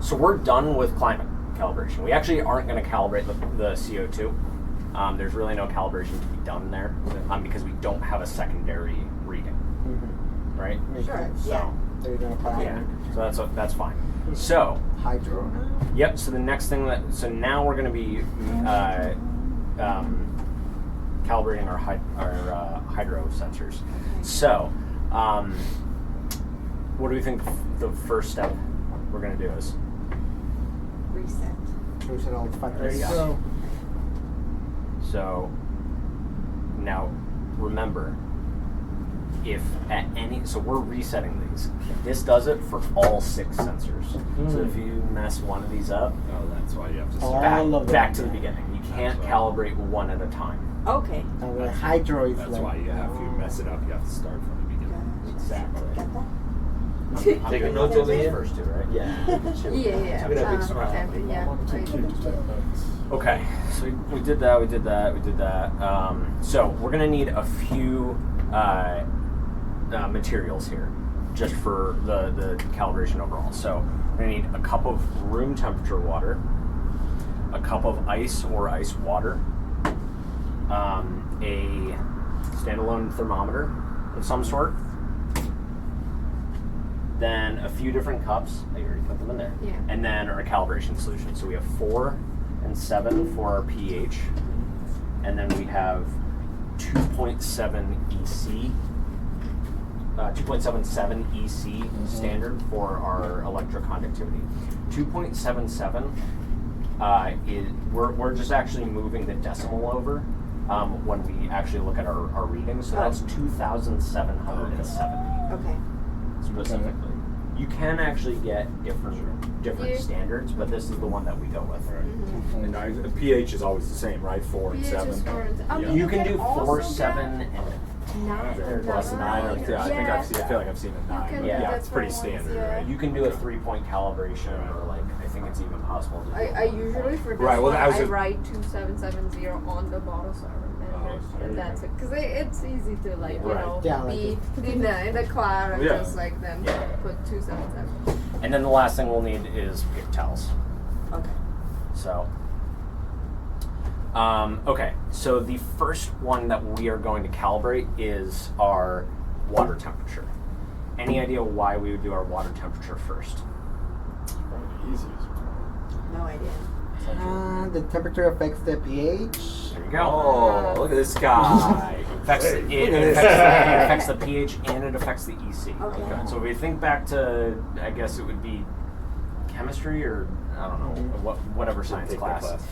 So we're done with climate calibration. We actually aren't going to calibrate the CO2. There's really no calibration to be done there because we don't have a secondary reading, right? Sure. So, So you're gonna yeah. So that's fine. So hydro now? yep. So the next thing so now we're going to be calibrating our hydro sensors. So what do we think the first step we're going to do is? Reset. Reset all the There factors. you go. So now remember, if at any, so we're resetting these. This does it for all 6 sensors. So if you mess one of these up, that's why you have to All start. of them. back to the beginning. You can't calibrate one at a time. Okay. And the hydro is That's like, why you have, if you mess it up, you have to start from the beginning. Exactly. Got that? I'm Taking good notes with over these here? first 2, right? Yeah. Yeah. Look at that big smile. Okay, so we did that, we did that. So we're gonna need a few materials here, just for the calibration overall. So we're gonna need a cup of room temperature water, a cup of ice or ice water, a standalone thermometer of some sort, then a few different cups. I already put them in there. Yeah. And then our calibration solution. So we have 4 and 7 for our pH, and then we have 2.7 EC, 2.77 EC standard for our electroconductivity. 2.77 is we're just actually moving the decimal over when we actually look at our readings. So that's 2,770 Okay. specifically. You can actually get different standards, but this is the one that we go with. And the pH is always the same, right? 4 and 7. You can do 4, 7, and 9. Plus 9. I feel like I've seen a 9. can But do yeah, that it's pretty for once, standard, yeah. right? you can do a 3-point calibration, or like I think it's even possible to do. I usually for this Right, well, one, I was I just- write 2770 on the bottle server, and that's it. Because it's easy to like Right. Yeah, like be in the cloud and Yeah. just like then put 277. And then the last thing we'll need is paper towels. Okay. So, okay, so the first one that we are going to calibrate is our water temperature. Any idea why we would do our water temperature first? Probably the easiest. No idea. the temperature affects the pH. There you go. Oh, look at this guy. It affects the pH and it affects the EC. Okay. So if we think back to, I guess it would be chemistry or I don't know, whatever science Take that class.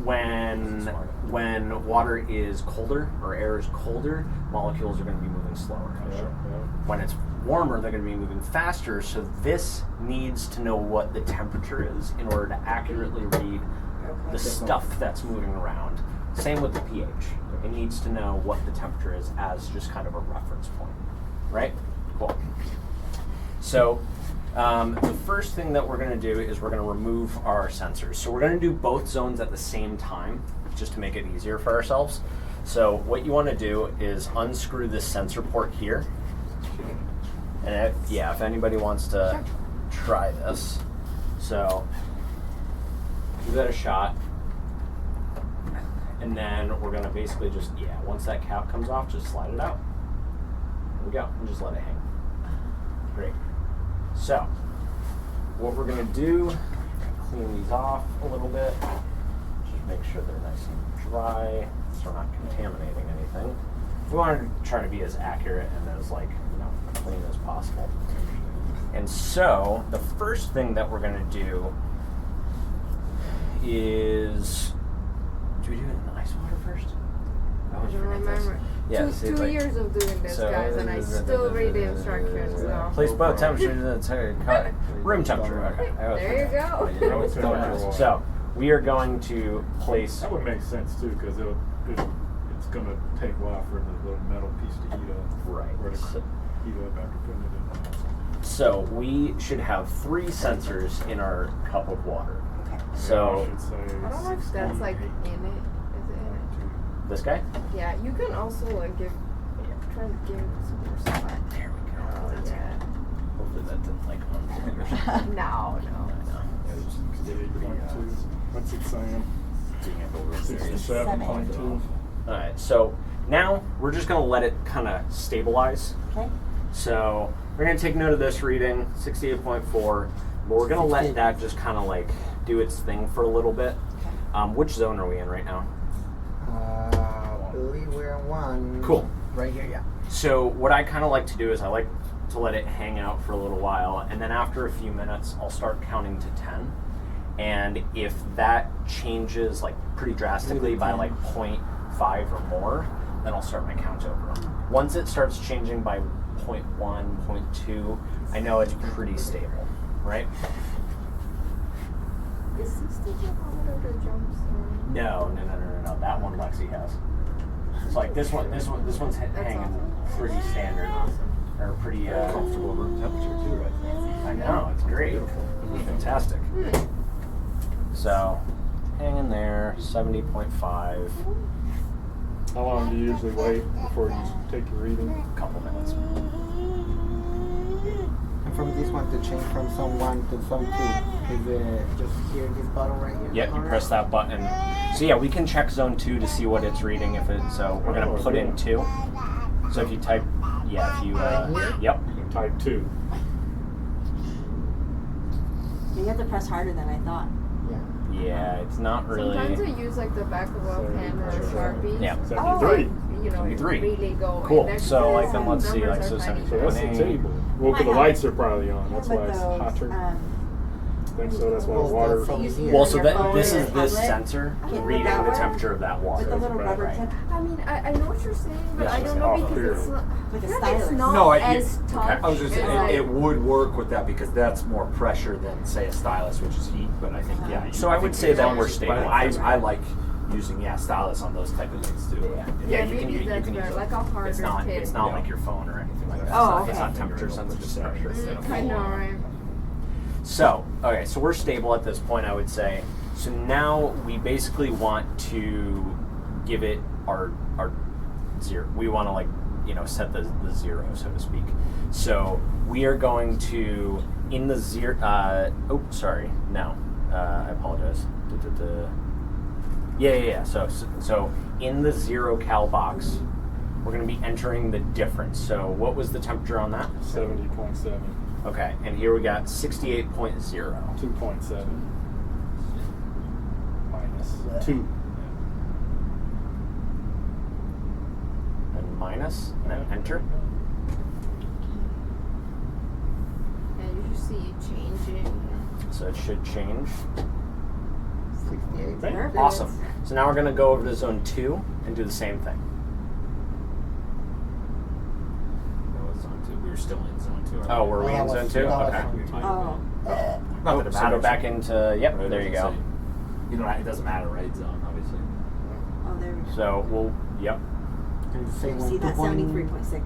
When water is colder or air is colder, molecules are going to be moving slower. When it's warmer, they're going to be moving faster. So this needs to know what the temperature is in order to accurately read the stuff that's moving around. Same with the pH. It needs to know what the temperature is as just kind of a reference point, right? Cool. So the first thing that we're going to do is we're going to remove our sensors. So we're going to do both zones at the same time, just to make it easier for ourselves. So what you want to do is unscrew this sensor port here. And if anybody wants to try this. So give that a shot. And then we're going to basically just, once that cap comes off, just slide it out. There we go. And just let it hang. Great. So, what we're going to do, clean these off a little bit. Just make sure they're nice and dry so we're not contaminating anything. We want to try to be as accurate and as clean as possible. And so, the first thing that we're going to do is, do we do it in the ice water first? I don't remember. Yeah, two years of doing this, guys, and I still read the instructions. So. Place both temperatures room temperature. Okay. There you go. So we are going to place. That would make sense too, because it's going to take a while for the little metal piece to heat up. Right. Or to heat up after putting it in. So we should have 3 sensors in our cup of water. Okay. So I should say I don't know if that's like in it. Is it in it? this guy. Yeah, you can also like try to give some more spot. There we go. Oh, That's yeah. We'll Hopefully that didn't like No. What's it saying? 67.2. Alright, so now we're just going to let it kind of stabilize. Okay. So we're going to take note of this reading, 68.4, but we're going to let that just kind of like do its thing for a little bit. Which zone are we in right now? I believe we're in 1. Cool. Right here, yeah. So what I kind of like to do is I like to let it hang out for a little while, and then after a few minutes, I'll start counting to 10. And if that changes like pretty drastically by like 0.5 or more, then I'll start my count over. Once it starts changing by 0.1, 0.2, I know it's pretty stable, right? Is this the thermometer that jumps? No. That one Lexi has. So like this one's hanging pretty standard, or pretty Comfortable room temperature too, right? I know, it's great. It's fantastic. So, hang in there, 70.5. How long do you usually wait before you take your reading? A couple minutes. And from this one to change from zone 1 to zone 2, is it just here in this bottle right here? Yep, you press that button. So yeah, we can check zone 2 to see what it's reading. So we're gonna put in 2. So if you type, yep. Type 2. You have to press harder than I thought. Yeah, it's not really. Sometimes I use like the back of a pen or a Sharpie. Yeah. 73. You know, 73. really go. Cool. And there's So like some then let's see, like numbers so are tiny. So that's the 70.8. table. Well, 'cause the lights are probably on. That's why it's hotter. I think so. That's why the water. From here. Well, so Your that phone this or is this tablet? sensor With reading that the one? temperature of that With water. the little Right, rubber right. tip. I mean, I know what you're saying, but Yeah, I don't know off because here. it's not. Like a It's stylus. not No, as tough. okay. I was just as, saying like- it would work with that because that's more pressure than say a stylus, which is heat. But I think So I would say that we're stable. But I like using stylus on those type of things too. Yeah, you can maybe use that's use better, it. like a harder It's not tip. it's not like your phone or anything like that. Oh, It's not okay. temperature sensitive, just pressure. I know, right? So, okay, so we're stable at this point, I would say. So now we basically want to give it our zero. We want to set the zero, so to speak. So we are going to in the zero. I apologize. Yeah. So in the 0 cal box, we're going to be entering the difference. So what was the temperature on that? 70.7. Okay, and here we got 68.0. 2.7. Minus 2. And minus, and then enter. And you should see it changing. So it should change. 68. Perfect. Awesome. So now we're going to go over to zone 2 and do the same thing. We were still in zone 2. Oh, were we in zone 2? Okay. Oh. Not that it So go matters. back into, yep, Right, there you go. You know, it doesn't matter, right? Zone, obviously. Oh, there we go. So yep. And the So same you one, see that 73.6.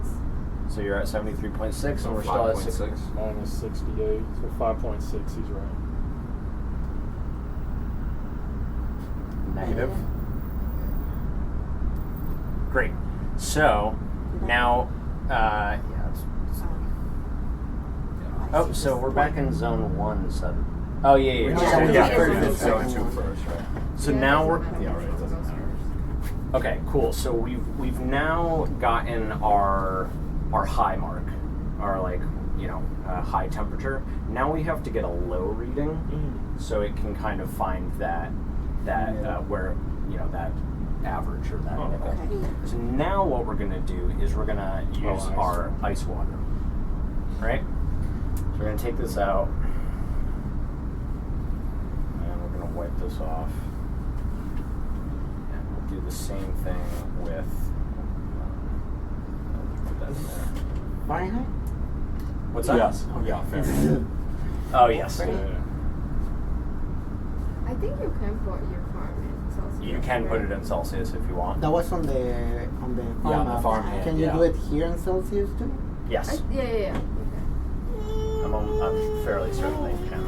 So you're at 73.6 and we're still at 6. 5.6. Minus 68. So 5.6. He's right. Negative. Great. So now, oh, so we're back in zone 1. So, oh yeah. Yeah, Yeah, we're we're in in the zone second 2 one. first, right? So Yeah, now it we're. doesn't matter. Yeah, right, it doesn't matter. Okay, cool. So we've now gotten our high mark, our high temperature. Now we have to get a low reading, so it can kind of find that where that average or that. Okay. So now what we're gonna do is we're gonna use ice. our ice water, right? So we're gonna take this out, and we're gonna wipe this off. And we'll do the same thing with. Put that in there. Fahrenheit? What's that? Yes. Yeah, fair enough. Oh yes. Yeah. I think you can put your farm in Celsius. You can put right? it in Celsius if you want. That was on the farm on the app. farm app, Can you yeah. do it here in Celsius too? Yes. Yeah. I'm fairly certain they can.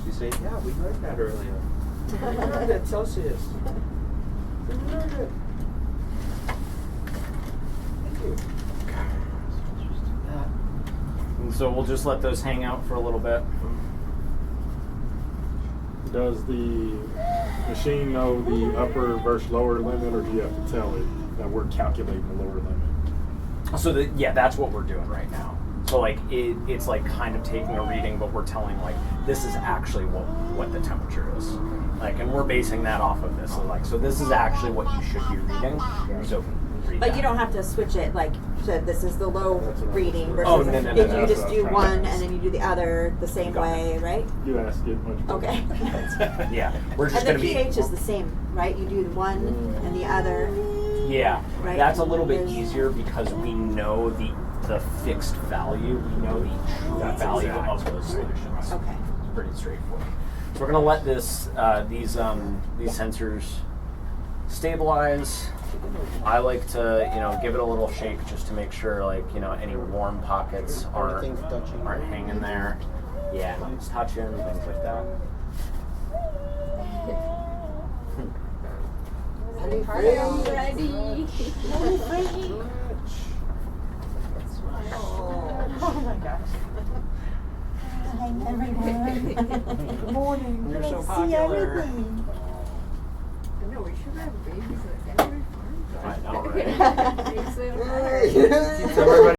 She said, yeah, we heard that earlier. We heard it, Celsius. We heard it. Thank you. And so we'll just let those hang out for a little bit. Does the machine know the upper versus lower limit, or do you have to tell it that we're calculating the lower limit? So that's what we're doing right now. So like it's like kind of taking a reading, but we're telling like this is actually what the temperature is. Like, and we're basing that off of this. So this is actually what you should be reading. So read But that. you don't have to switch it like to this is the low That's what I was reading saying. versus Oh, no, no, no, if no, you that's just what I do was trying one to and then you do the other the same Got it. way, right? You asked it much better. Okay. Yeah, we're just And the gonna be. pH is the same, right? You do the one and the other. Yeah, Right. that's a little bit There's- easier because we know the fixed value. We know the true That's value exact. of those solutions. Okay. It's pretty straightforward. So we're gonna let these sensors stabilize. I like to give it a little shake just to make sure any warm pockets aren't Everything's touching. hanging there. Yeah, nothing's touching, things like that. Ready. Oh my gosh. Hi everyone. Good morning. You're so See popular. everything. I know we should have babies at every farm. I know, right? Makes it Hey. better. Keeps everybody